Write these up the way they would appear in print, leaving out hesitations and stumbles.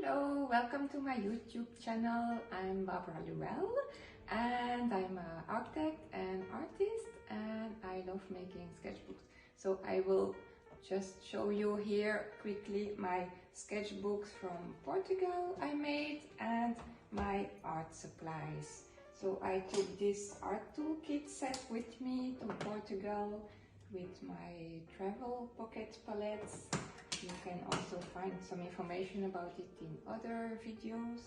Hello, welcome to my YouTube channel. I'm Barbara Luel and I'm an architect and artist and I love making sketchbooks. So I will just show you here quickly my sketchbooks from Portugal I made and my art supplies. So I took this art toolkit set with me to Portugal with my travel pocket palettes. You can also find some information about it in other videos.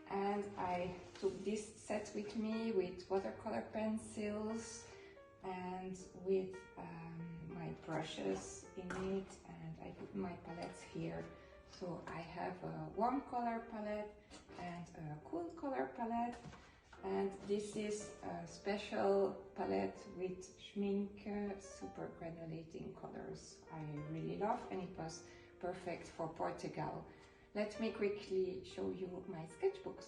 And I took this set with me with watercolor pencils and with my brushes in it, and I put my palettes here. So I have a warm color palette and a cool color palette, and this is a special palette with Schminke super granulating colors I really love, and it was perfect for Portugal. Let me quickly show you my sketchbooks.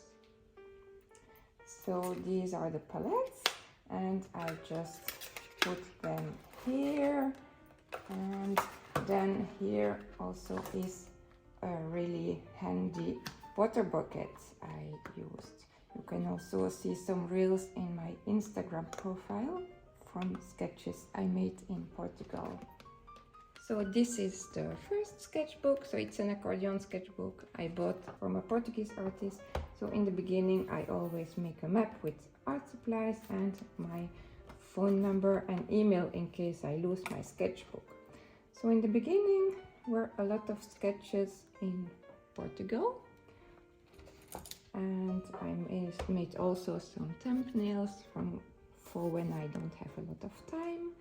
So these are the palettes and I just put them here, and then here also is a really handy water bucket I used. You can also see some reels in my Instagram profile from sketches I made in Portugal. So this is the first sketchbook, so it's an accordion sketchbook I bought from a Portuguese artist. So in the beginning I always make a map with art supplies and my phone number and email in case I lose my sketchbook. So in the beginning were a lot of sketches in Portugal, and I made also some thumbnails for when I don't have a lot of time.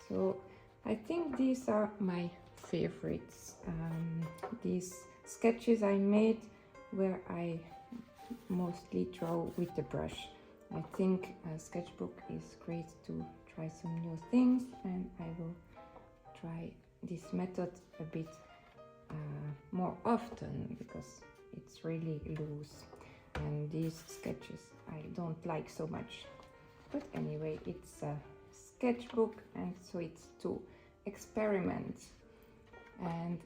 So I think these are my favorites. These sketches I made where I mostly draw with the brush. I think a sketchbook is great to try some new things, and I will try this method a bit more often because it's really loose, and these sketches I don't like so much. But anyway, it's a sketchbook, and so it's to experiment, and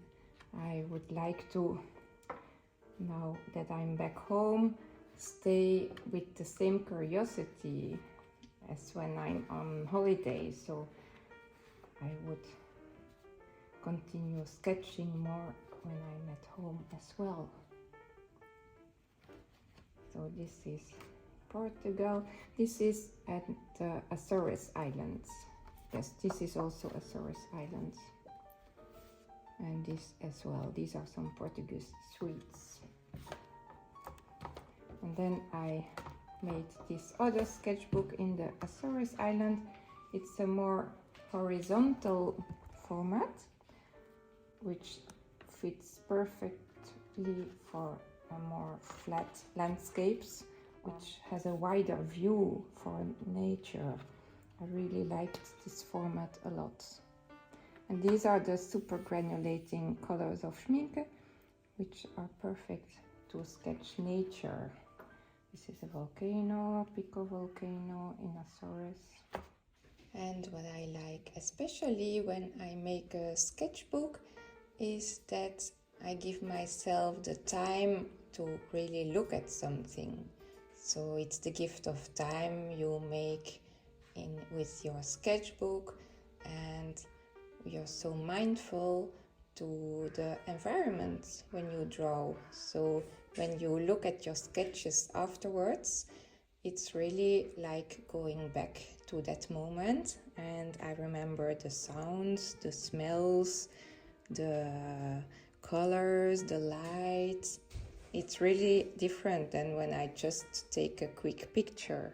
I would like to, now that I'm back home, stay with the same curiosity as when I'm on holiday. So I would continue sketching more when I'm at home as well. So this is Portugal. This is at the Azores Islands. Yes, this is also Azores Islands. And this as well. These are some Portuguese sweets. And then I made this other sketchbook in the Azores Island. It's a more horizontal format, which fits perfectly for a more flat landscapes, which has a wider view for nature. I really liked this format a lot. And these are the super granulating colors of Schminke, which are perfect to sketch nature. This is a volcano, Pico volcano in Azores. And what I like especially when I make a sketchbook is that I give myself the time to really look at something. So it's the gift of time you make with your sketchbook, and you're so mindful to the environment when you draw. So when you look at your sketches afterwards, it's really like going back to that moment, and I remember the sounds, the smells, the colors, the lights. It's really different than when I just take a quick picture.